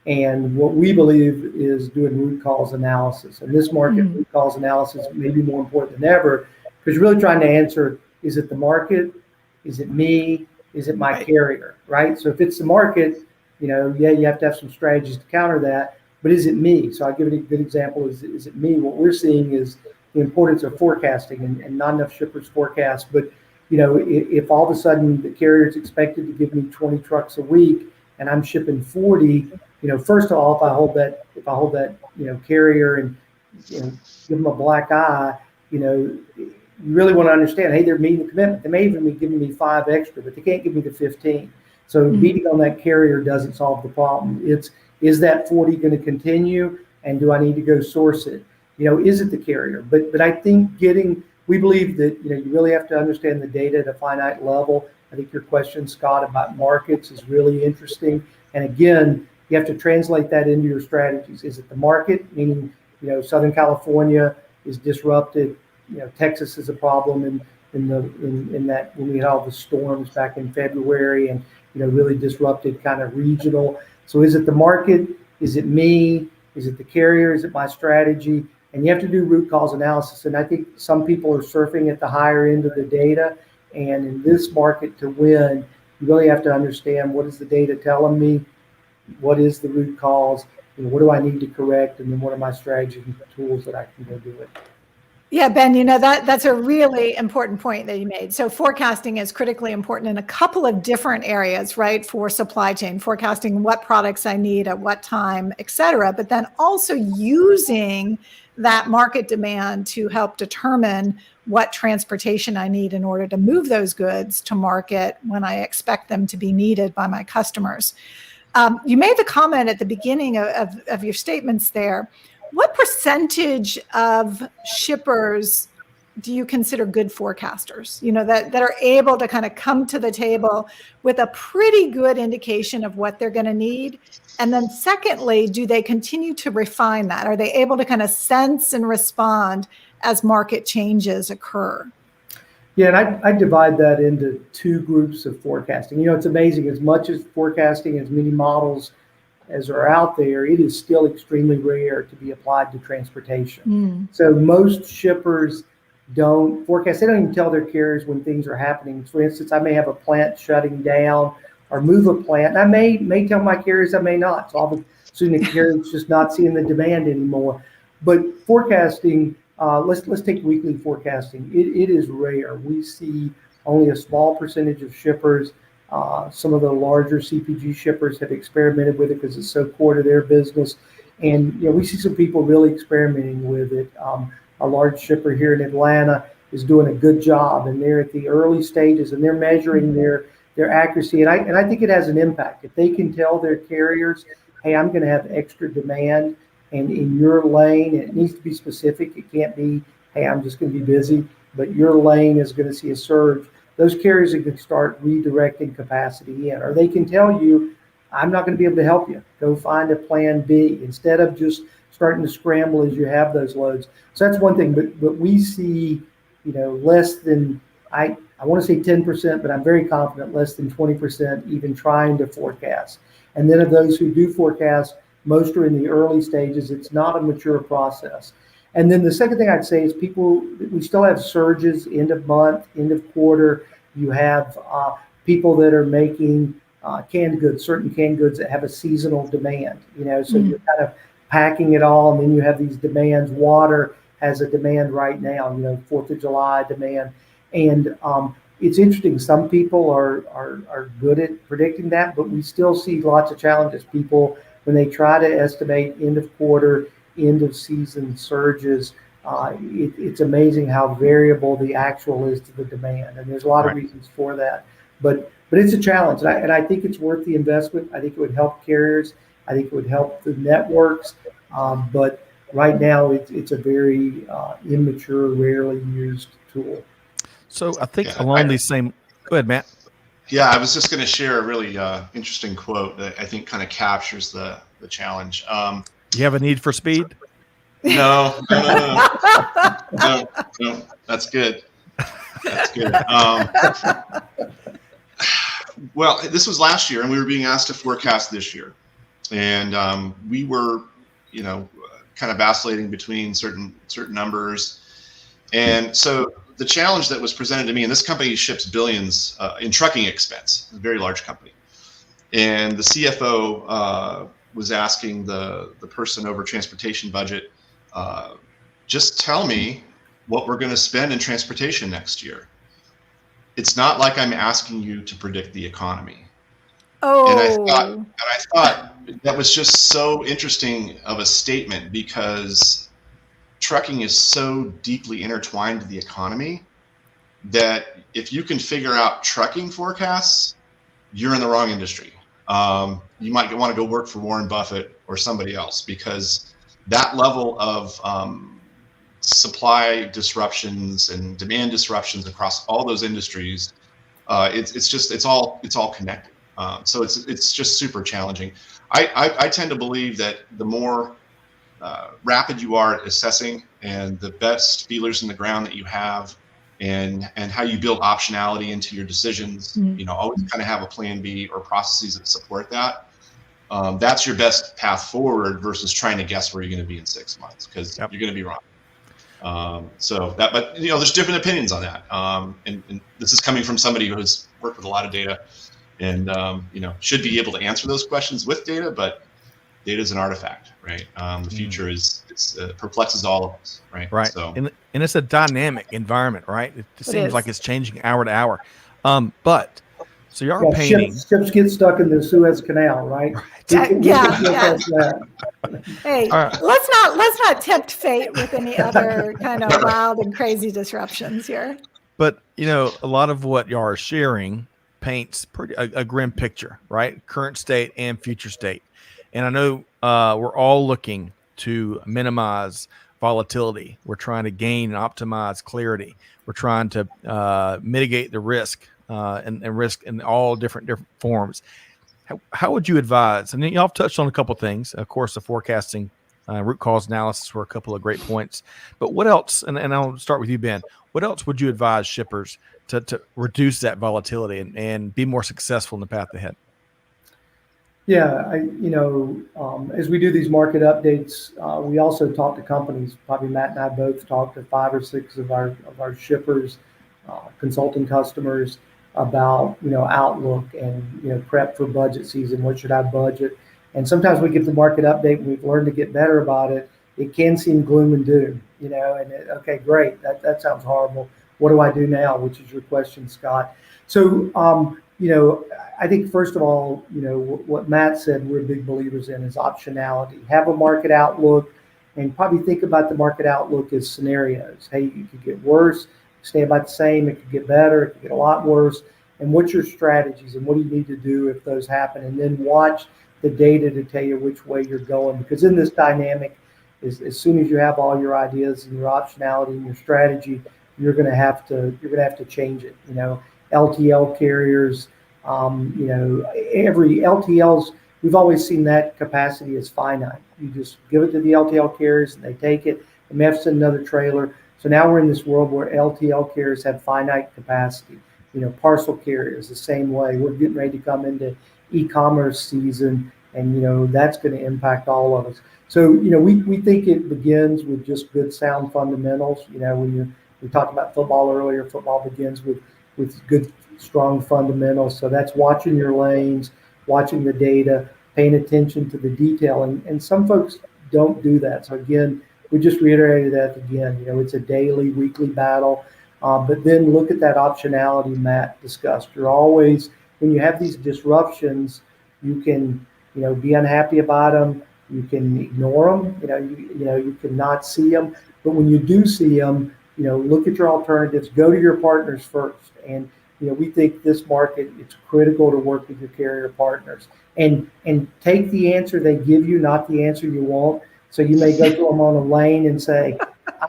And what we believe is doing root cause analysis. And this market, root cause analysis may be more important than ever, because you're really trying to answer, is it the market? Is it me? Is it my carrier, right? So if it's the market, you have to have some strategies to counter that. But is it me? So I'll give it a good example. Is it me? What we're seeing is the importance of forecasting, and not enough shippers forecast. But, if all of a sudden the carrier is expected to give me 20 trucks a week and I'm shipping 40, first of all, if I hold that carrier and give them a black eye, you really want to understand, hey, they're meeting the commitment. They may even be giving me 5 extra, but they can't give me the 15. So beating on that carrier doesn't solve the problem. Is that 40 going to continue, and do I need to go source it? is it the carrier? But I think we believe that, you really have to understand the data at a finite level. I think your question, Scott, about markets is really interesting. And again, you have to translate that into your strategies. Is it the market, meaning, Southern California is disrupted, Texas is a problem in that when we had all the storms back in February and, really disrupted kind of regional. So is it the market? Is it me? Is it the carrier? Is it my strategy? And you have to do root cause analysis. And I think some people are surfing at the higher end of the data. And in this market to win, you really have to understand, what is the data telling me? What is the root cause? What do I need to correct? And then what are my strategies and tools that I can go do it? Yeah, Ben, that's a really important point that you made. So forecasting is critically important in a couple of different areas, right? For supply chain, forecasting what products I need at what time, et cetera, but then also using that market demand to help determine what transportation I need in order to move those goods to market when I expect them to be needed by my customers. You made the comment at the beginning of your statements there. What percentage of shippers do you consider good forecasters, that are able to kind of come to the table with a pretty good indication of what they're going to need? And then secondly, do they continue to refine that? Are they able to kind of sense and respond as market changes occur? Yeah, and I divide that into two groups of forecasting. It's amazing, as much as forecasting, as many models as are out there, it is still extremely rare to be applied to transportation. So most shippers don't forecast. They don't even tell their carriers when things are happening. For instance, I may have a plant shutting down or move a plant. And I may tell my carriers, I may not. So I'll assume the carrier's just not seeing the demand anymore. But forecasting, let's take weekly forecasting. It is rare. We see only a small percentage of shippers. Some of the larger CPG shippers have experimented with it because it's so core to their business. And we see some people really experimenting with it. A large shipper here in Atlanta is doing a good job, and they're at the early stages, and they're measuring their accuracy. And I think it has an impact. If they can tell their carriers, hey, I'm going to have extra demand, and in your lane, it needs to be specific. It can't be, hey, I'm just going to be busy, but your lane is going to see a surge. Those carriers can start redirecting capacity in, or they can tell you, I'm not going to be able to help you. Go find a plan B, instead of just starting to scramble as you have those loads. So that's one thing, but we see, less than, I want to say 10%, but I'm very confident less than 20% even trying to forecast. And then of those who do forecast, most are in the early stages. It's not a mature process. And then the second thing I'd say is we still have surges, end of month, end of quarter. You have people that are making certain canned goods that have a seasonal demand, so you're kind of packing it all, and then you have these demands. Water has a demand right now, 4th of July demand. And it's interesting. Some people are good at predicting that, but we still see lots of challenges. People, when they try to estimate end of quarter, end of season surges, it's amazing how variable the actual is to the demand, and there's a lot of reasons for that. But it's a challenge, and I think it's worth the investment. I think it would help carriers. I think it would help the networks. But right now, it's a very immature, rarely used tool. So I think along these same. Go ahead, Matt. Yeah, I was just going to share a really interesting quote that I think kind of captures the challenge. You have a need for speed? No. That's good. That's good. Well, this was last year, and we were being asked to forecast this year, and we were, kind of vacillating between certain numbers, and so the challenge that was presented to me, and this company ships billions in trucking expense, a very large company, and the CFO was asking the person over transportation budget, just tell me what we're going to spend in transportation next year. It's not like I'm asking you to predict the economy. Oh. And I thought that was just so interesting of a statement, because trucking is so deeply intertwined with the economy that if you can figure out trucking forecasts, you're in the wrong industry. You might want to go work for Warren Buffett or somebody else, because that level of supply disruptions and demand disruptions across all those industries, it's all connected. So it's just super challenging. I tend to believe that the more rapid you are at assessing and the best feelers in the ground that you have, and how you build optionality into your decisions, always kind of have a plan B or processes that support that. That's your best path forward versus trying to guess where you're going to be in 6 months, because you're going to be wrong. But there's different opinions on that. And this is coming from somebody who has worked with a lot of data and, should be able to answer those questions with data, but data is an artifact, right? The future perplexes all of us, right? Right. So, and it's a dynamic environment, right? It seems like it's changing hour to hour. But so you are painting. Ships get stuck in the Suez Canal, right? Yeah. Hey, let's not tempt fate with any other kind of wild and crazy disruptions here. But a lot of what y'all are sharing paints a grim picture, right? Current state and future state. And I know we're all looking to minimize volatility. We're trying to gain and optimize clarity. We're trying to mitigate the risk and risk in all different forms. How would you advise? I mean, y'all have touched on a couple of things. Of course, the forecasting, root cause analysis were a couple of great points. But what else? And I'll start with you, Ben. What else would you advise shippers to reduce that volatility and be more successful in the path ahead? Yeah, as we do these market updates, we also talk to companies. Probably Matt and I both talk to 5 or 6 of our shippers, consulting customers about outlook and prep for budget season. What should I budget? And sometimes we give the market update and we've learned to get better about it. It can seem gloom and doom, okay, great. That sounds horrible. What do I do now? Which is your question, Scott. So, I think first of all, what Matt said, we're big believers in is optionality. Have a market outlook and probably think about the market outlook as scenarios. Hey, it could get worse, stay about the same. It could get better. It could get a lot worse. And what's your strategies and what do you need to do if those happen? And then watch the data to tell you which way you're going. Because in this dynamic, as soon as you have all your ideas and your optionality and your strategy, you're going to have to change it. LTL carriers, every LTLs, we've always seen that capacity is finite. You just give it to the LTL carriers and they take it and they have to send another trailer. So now we're in this world where LTL carriers have finite capacity. Parcel carriers the same way. We're getting ready to come into e-commerce season, and that's going to impact all of us. So we think it begins with just good sound fundamentals. We talked about football earlier. Football begins with good strong fundamentals. So that's watching your lanes, watching the data, paying attention to the detail, and some folks don't do that. So again, we just reiterated that again. It's a daily, weekly battle. But then look at that optionality Matt discussed. You're always, when you have these disruptions, you can, be unhappy about them. You can ignore them. You can not see them. But when you do see them, look at your alternatives. Go to your partners first. And we think this market, it's critical to work with your carrier partners and take the answer they give you, not the answer you want. So you may go to them on a lane and say,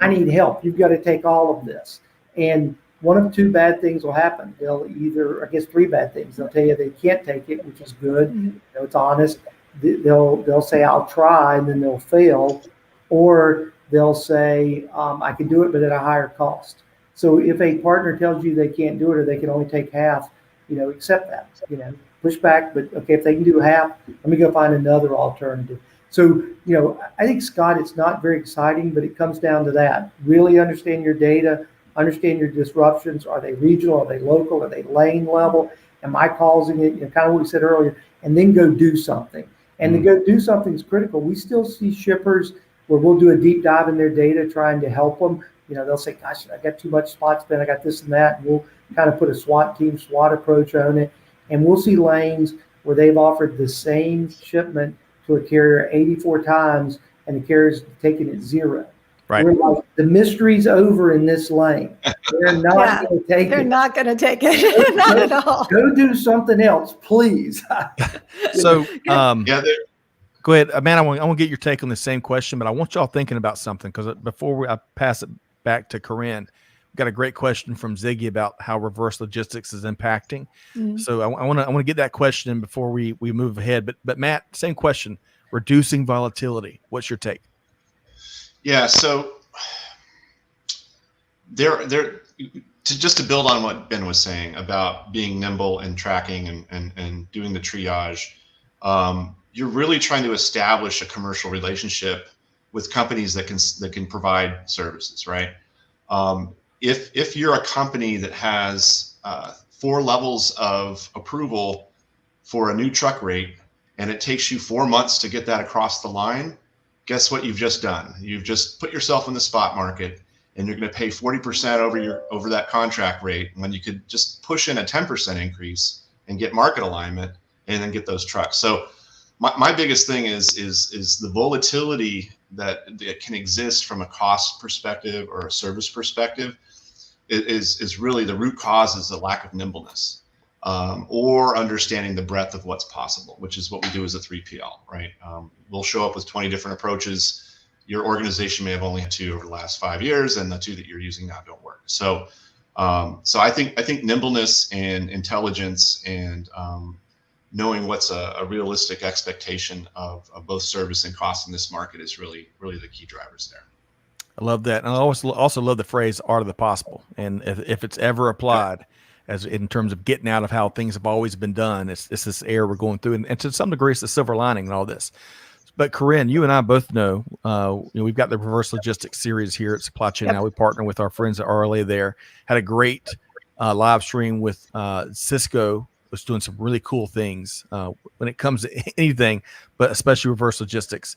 I need help. You've got to take all of this. And one of 2 bad things will happen. They'll either, 3 bad things. They'll tell you they can't take it, which is good. It's honest. They'll say, I'll try, and then they'll fail. Or they'll say, I can do it, but at a higher cost. So if a partner tells you they can't do it or they can only take half, accept that. Push back, but okay, if they can do half, let me go find another alternative. So, I think, Scott, it's not very exciting, but it comes down to that. Really understand your data, understand your disruptions. Are they regional? Are they local? Are they lane level? Am I causing it? Kind of what we said earlier, and then go do something. And to go do something is critical. We still see shippers where we'll do a deep dive in their data trying to help them. They'll say, gosh, I got too much spot spend. I got this and that. And we'll kind of put a SWAT approach on it. And we'll see lanes where they've offered the same shipment to a carrier 84 times and the carrier's taking it 0. Right. We're like, the mystery's over in this lane. They're not going to take it. They're not going to take it. Not at all. Go do something else, please. So, Go ahead, man. I want to get your take on the same question, but I want y'all thinking about something, because before I pass it back to Karin, we've got a great question from Ziggy about how reverse logistics is impacting. So I want to get that question in before we move ahead. But Matt, same question: reducing volatility. What's your take? Yeah. So just to build on what Ben was saying about being nimble and tracking and doing the triage. You're really trying to establish a commercial relationship with companies that can provide services, right? If you're a company that has 4 levels of approval for a new truck rate, and it takes you 4 months to get that across the line, guess what you've just done? You've just put yourself in the spot market, and you're going to pay 40% over that contract rate when you could just push in a 10% increase and get market alignment and then get those trucks. So my biggest thing is the volatility that can exist from a cost perspective or a service perspective is really the root cause is the lack of nimbleness, or understanding the breadth of what's possible, which is what we do as a 3PL, right? We'll show up with 20 different approaches. Your organization may have only had 2 over the last 5 years, and the 2 that you're using now don't work. So I think nimbleness and intelligence and knowing what's a realistic expectation of both service and cost in this market is really the key drivers there. I love that. And I also love the phrase art of the possible. And if it's ever applied as in terms of getting out of how things have always been done, it's this era we're going through. And to some degree, it's the silver lining in all this. But Karin, you and I both know, we've got the reverse logistics series here at Supply Chain. Now we partner with our friends at RLA there. Had a great live stream with Cisco. Was doing some really cool things when it comes to anything, but especially reverse logistics.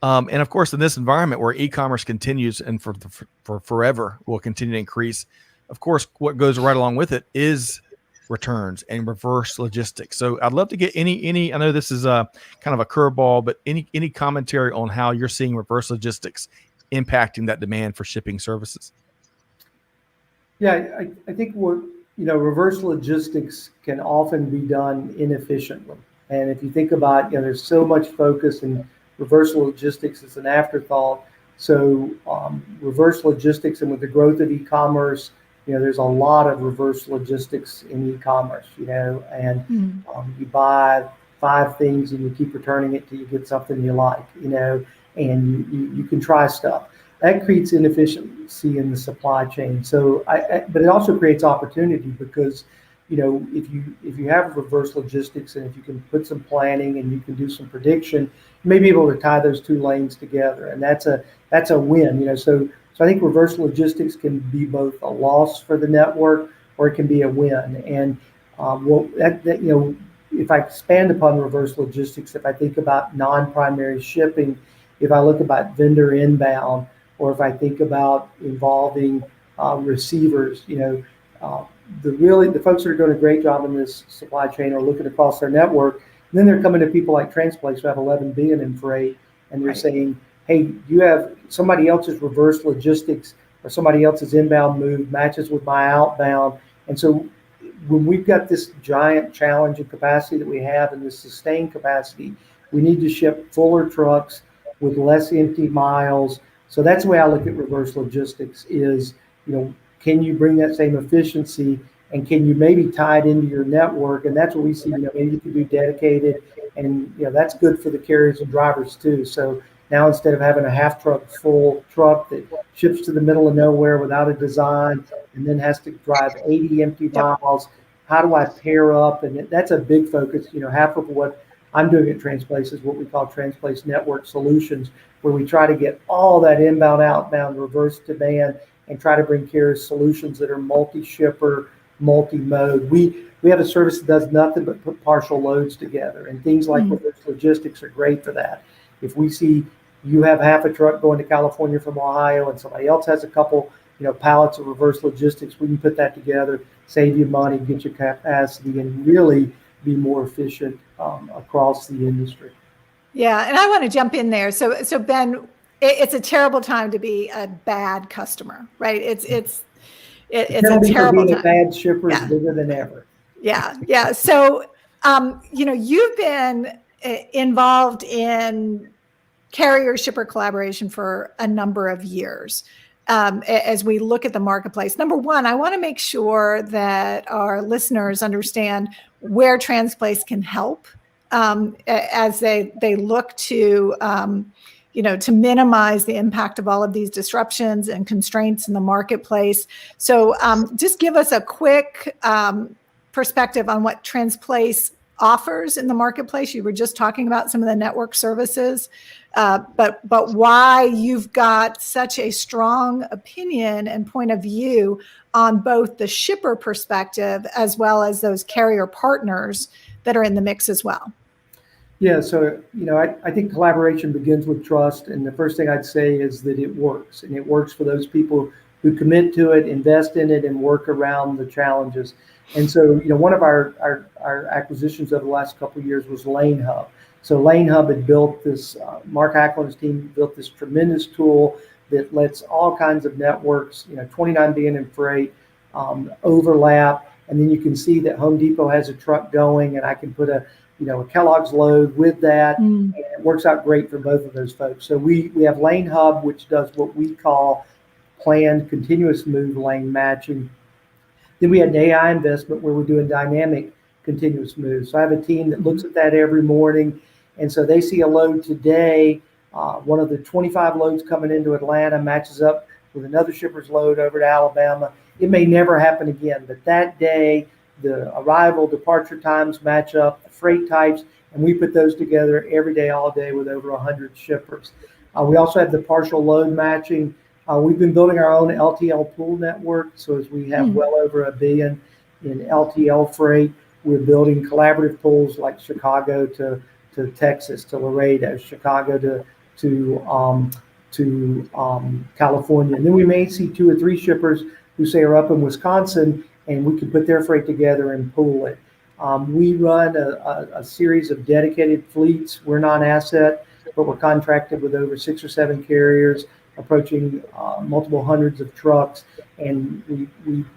And of course, in this environment where e-commerce continues and for forever will continue to increase, of course, what goes right along with it is returns and reverse logistics. So I'd love to get any. I know this is kind of a curveball, but any commentary on how you're seeing reverse logistics impacting that demand for shipping services. Yeah, I think reverse logistics can often be done inefficiently. And if you think about, there's so much focus in reverse logistics as an afterthought. So reverse logistics, and with the growth of e-commerce, there's a lot of reverse logistics in e-commerce, and you buy 5 things and you keep returning it till you get something you like, and you can try stuff. That creates inefficiency in the supply chain. So, but it also creates opportunity because, if you have reverse logistics and if you can put some planning and you can do some prediction, you may be able to tie those 2 lanes together, and that's a win. So I think reverse logistics can be both a loss for the network or it can be a win. And if I expand upon reverse logistics, if I think about non-primary shipping, if I look about vendor inbound, or if I think about involving receivers, the folks that are doing a great job in this supply chain are looking across their network, and then they're coming to people like Transplace who have $11 billion in freight, and they're saying, hey, you have somebody else's reverse logistics or somebody else's inbound move matches with my outbound. And so when we've got this giant challenge of capacity that we have and this sustained capacity, we need to ship fuller trucks with less empty miles. So that's the way I look at reverse logistics is, can you bring that same efficiency and can you maybe tie it into your network? And that's what we see, maybe you can do dedicated, and, that's good for the carriers and drivers too. So now instead of having a half truck full truck that ships to the middle of nowhere without a design and then has to drive 80 empty miles, how do I pair up? And that's a big focus. Half of what I'm doing at Transplace is what we call Transplace Network Solutions, where we try to get all that inbound, outbound, reverse demand and try to bring carriers solutions that are multi-shipper, multi-mode. We have a service that does nothing but put partial loads together, and things like reverse logistics are great for that. If we see you have half a truck going to California from Ohio and somebody else has a couple, pallets of reverse logistics, we can put that together, save you money, get your capacity, and really be more efficient across the industry. Yeah, and I want to jump in there. So Ben, it's a terrible time to be a bad customer, right? It's a terrible being time. A bad shipper is bigger than ever. Yeah. So you've been involved in carrier shipper collaboration for a number of years. As we look at the marketplace, number one, I want to make sure that our listeners understand where Transplace can help as they look to to minimize the impact of all of these disruptions and constraints in the marketplace. So just give us a quick perspective on what Transplace offers in the marketplace. You were just talking about some of the network services, but why you've got such a strong opinion and point of view on both the shipper perspective as well as those carrier partners that are in the mix as well. Yeah, so I think collaboration begins with trust, and the first thing I'd say is that it works, and it works for those people who commit to it, invest in it, and work around the challenges. And so, one of our acquisitions over the last couple of years was Lane Hub. So Lane Hub had built this, Mark Hackle and his team built this tremendous tool that lets all kinds of networks, 29 being in freight, overlap. And then you can see that Home Depot has a truck going, and I can put a Kellogg's load with that. And it works out great for both of those folks. So we have Lane Hub, which does what we call planned continuous move lane matching. Then we had an AI investment where we're doing dynamic continuous moves. So I have a team that looks at that every morning. And so they see a load today. One of the 25 loads coming into Atlanta matches up with another shipper's load over to Alabama. It may never happen again, but that day, the arrival, departure times match up, the freight types, and we put those together every day, all day with over 100 shippers. We also have the partial load matching. We've been building our own LTL pool network. So as we have well over $1 billion in LTL freight, we're building collaborative pools like Chicago to Texas, to Laredo, Chicago to California. And then we may see 2 or 3 shippers who say are up in Wisconsin, and we can put their freight together and pool it. We run a series of dedicated fleets. We're non-asset, but we're contracted with over 6 or 7 carriers, approaching multiple hundreds of trucks. And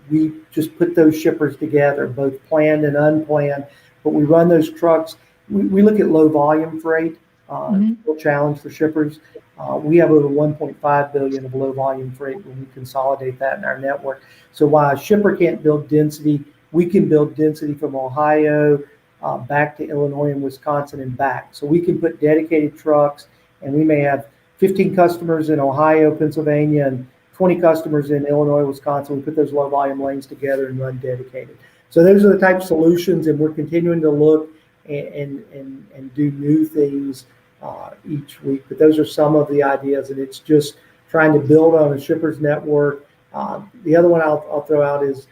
we just put those shippers together, both planned and unplanned. But we run those trucks. We look at low volume freight, real challenge for shippers. We have over 1.5 billion of low volume freight when we consolidate that in our network. So while a shipper can't build density, we can build density from Ohio back to Illinois and Wisconsin and back. So we can put dedicated trucks, and we may have 15 customers in Ohio, Pennsylvania, and 20 customers in Illinois, Wisconsin. We put those low volume lanes together and run dedicated. So those are the type of solutions, and we're continuing to look and do new things each week. But those are some of the ideas, and it's just trying to build on a shipper's network. The other one I'll throw out is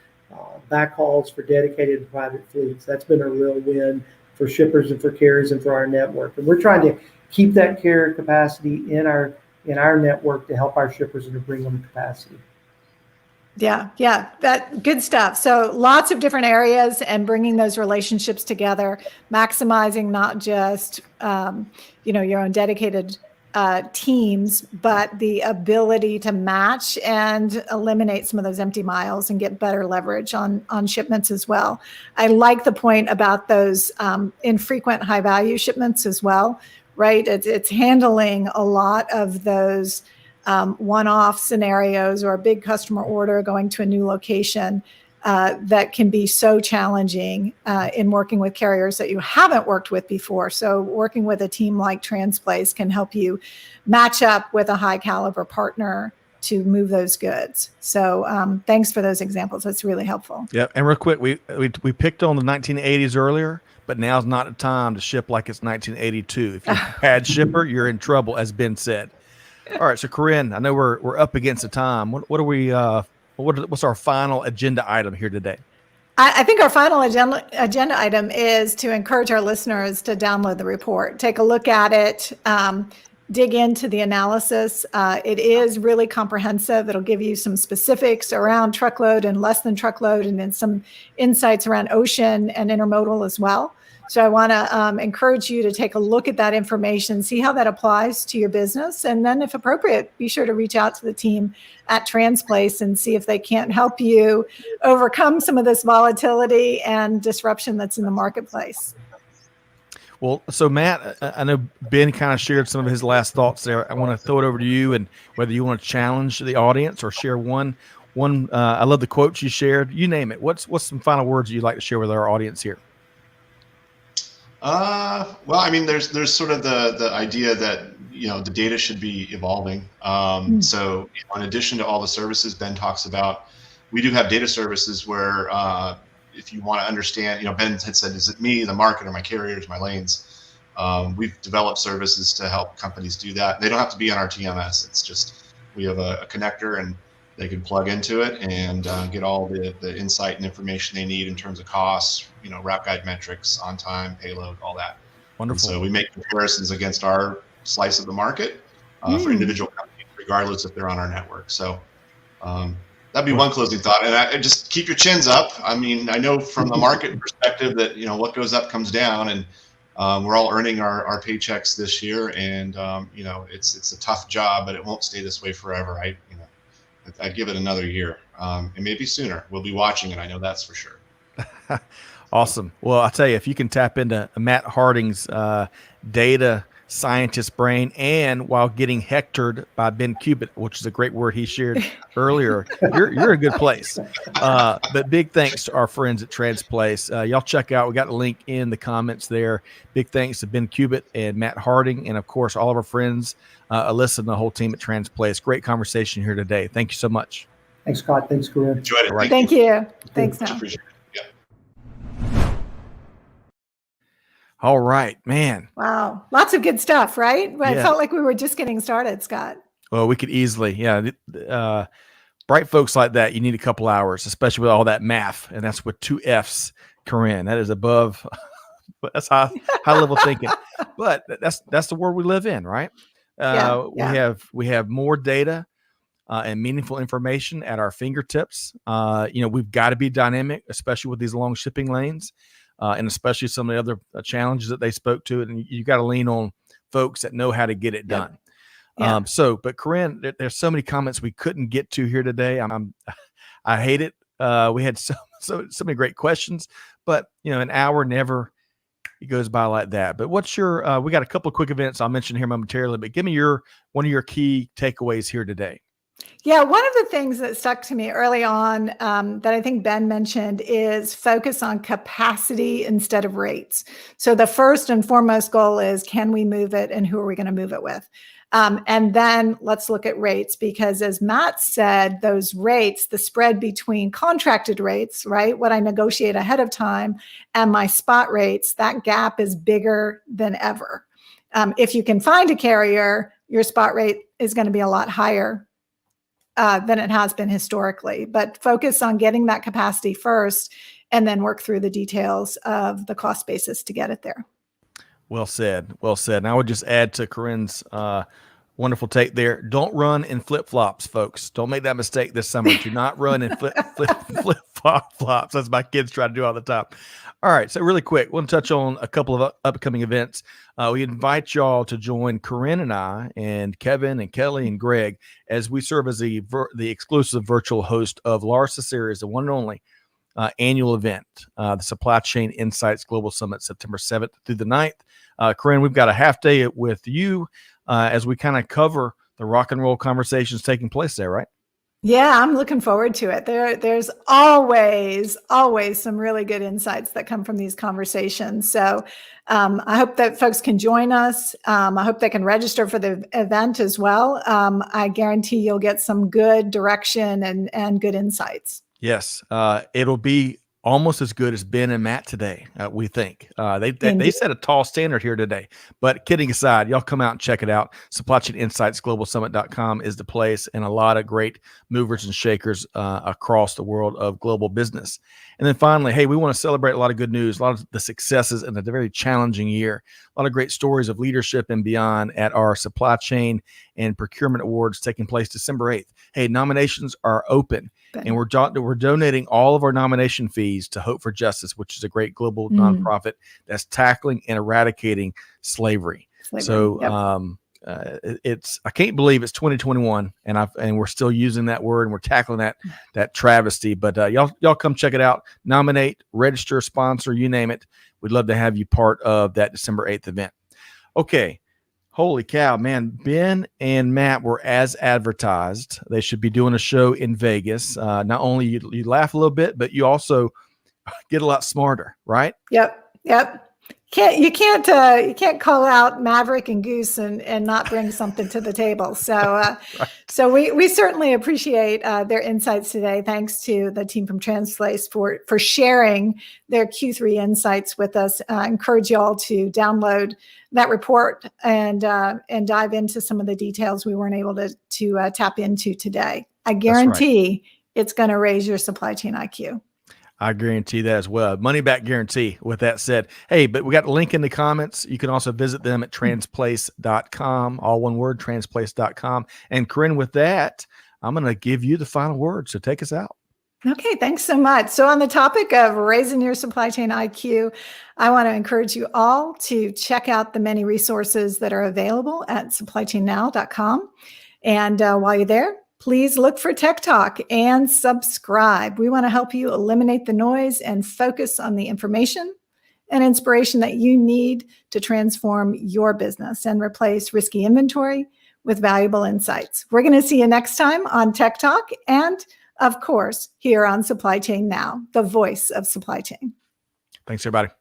backhauls for dedicated and private fleets. That's been a real win for shippers and for carriers and for our network. And we're trying to keep that carrier capacity in our network to help our shippers and to bring them capacity. Yeah, that good stuff. So lots of different areas and bringing those relationships together, maximizing not just your own dedicated teams, but the ability to match and eliminate some of those empty miles and get better leverage on shipments as well. I like the point about those infrequent high value shipments as well, right? It's handling a lot of those one-off scenarios or a big customer order going to a new location that can be so challenging in working with carriers that you haven't worked with before. So working with a team like Transplace can help you match up with a high caliber partner to move those goods. So thanks for those examples. That's really helpful. Yeah, and real quick, we picked on the 1980s earlier, but now's not the time to ship like it's 1982. If you're a bad shipper, you're in trouble, as Ben said. All right, so Karin, I know we're up against the time. What are we? What's our final agenda item here today? I think our final agenda item is to encourage our listeners to download the report, take a look at it, dig into the analysis. It is really comprehensive. It'll give you some specifics around truckload and less than truckload, and then some insights around ocean and intermodal as well. So I want to encourage you to take a look at that information, see how that applies to your business. And then if appropriate, be sure to reach out to the team at Transplace and see if they can't help you overcome some of this volatility and disruption that's in the marketplace. Well, so Matt, I know Ben kind of shared some of his last thoughts there. I want to throw it over to you, and whether you want to challenge the audience or share one. I love the quotes you shared. You name it. What's some final words you'd like to share with our audience here? Well, I mean, there's sort of the idea that, the data should be evolving. So in addition to all the services Ben talks about, we do have data services where, if you want to understand, Ben had said, is it me, the market, or my carriers, my lanes? We've developed services to help companies do that. They don't have to be on our TMS. It's just, we have a connector and they can plug into it and get all the insight and information they need in terms of costs, route guide metrics, on time, payload, all that. Wonderful. And so we make comparisons against our slice of the market for individual companies, regardless if they're on our network. So that'd be one closing thought. And I just keep your chins up. I mean, I know from the market perspective that, what goes up comes down, and we're all earning our paychecks this year. And, it's a tough job, but it won't stay this way forever. I'd give it another year, and maybe sooner. We'll be watching it. I know that's for sure. Awesome. Well, I'll tell you, if you can tap into Matt Harding's data scientist brain, and while getting hectored by Ben Cubitt, which is a great word he shared earlier, you're in a good place. But big thanks to our friends at Transplace. Y'all check out, we got a link in the comments there. Big thanks to Ben Cubitt and Matt Harding, and of course, all of our friends, Alyssa and the whole team at Transplace. Great conversation here today. Thank you so much. Thanks, Scott. Thanks, Karin. Enjoyed it. Right. Thank you. Thanks, now. Appreciate it. All right, man. Wow. Lots of good stuff, right? I Yeah. felt like we were just getting started, Scott. Well, we could easily, bright folks like that, you need a couple hours, especially with all that math, and that's with 2 F's, Karin. That is above, that's high level thinking. But that's the world we live in, right? We have more data and meaningful information at our fingertips. We've got to be dynamic, especially with these long shipping lanes. And especially some of the other challenges that they spoke to. And you got to lean on folks that know how to get it done. Yeah. But Karin, there's so many comments we couldn't get to here today. I hate it. We had so many great questions, but an hour never goes by like that. But what's your, we got a couple of quick events I'll mention here momentarily, but give me one of your key takeaways here today. Yeah, one of the things that stuck to me early on that I think Ben mentioned is focus on capacity instead of rates. So the first and foremost goal is, can we move it, and who are we going to move it with? And then let's look at rates, because as Matt said, those rates, the spread between contracted rates, right, what I negotiate ahead of time, and my spot rates, that gap is bigger than ever. If you can find a carrier, your spot rate is going to be a lot higher than it has been historically. But focus on getting that capacity first, and then work through the details of the cost basis to get it there. Well said. Well said. And I would just add to Karin's wonderful take there. Don't run in flip-flops, folks. Don't make that mistake this summer. Do not run in flip-flops. That's my kids try to do all the time. All right. So really quick, I want to touch on a couple of upcoming events. We invite y'all to join Karin and I and Kevin and Kelly and Greg as we serve as the exclusive virtual host of Larsa Series, the one and only annual event, the Supply Chain Insights Global Summit, September 7th through the 9th. Karin, we've got a half day with you as we kind of cover the rock and roll conversations taking place there, right? Yeah, I'm looking forward to it. There's always some really good insights that come from these conversations. So I hope that folks can join us. I hope they can register for the event as well. I guarantee you'll get some good direction and good insights. Yes, it'll be almost as good as Ben and Matt today, we think. They set a tall standard here today. But kidding aside, y'all come out and check it out. Supply Chain Insights Global Summit.com is the place, and a lot of great movers and shakers across the world of global business. And then finally, hey, we want to celebrate a lot of good news, a lot of the successes in a very challenging year, a lot of great stories of leadership and beyond at our Supply Chain and Procurement Awards taking place December 8th. Hey, nominations are open. And we're donating all of our nomination fees to Hope for Justice, which is a great global nonprofit that's tackling and eradicating slavery. So I can't believe it's 2021 and we're still using that word and we're tackling that travesty. But y'all come check it out. Nominate, register, sponsor, you name it. We'd love to have you part of that December 8th event. Okay. Holy cow, man. Ben and Matt were as advertised. They should be doing a show in Vegas. Not only you laugh a little bit, but you also get a lot smarter, right? Yep. You can't call out Maverick and Goose and not bring something to the table. So Right. so we certainly appreciate their insights today. Thanks to the team from Transplace for sharing their Q3 insights with us. I encourage you all to download that report and dive into some of the details we weren't able to tap into today. I guarantee it's going to raise your supply chain IQ. I guarantee that as well. Money back guarantee with that said. Hey, but we got the link in the comments. You can also visit them at transplace.com, all one word, transplace.com. And Karin, with that, I'm going to give you the final word. So take us out. Okay, thanks so much. So on the topic of raising your supply chain IQ, I want to encourage you all to check out the many resources that are available at supplychainnow.com. And while you're there, please look for TEKTOK and subscribe. We want to help you eliminate the noise and focus on the information and inspiration that you need to transform your business and replace risky inventory with valuable insights. We're going to see you next time on TEKTOK and, of course, here on Supply Chain Now, the voice of supply chain. Thanks, everybody.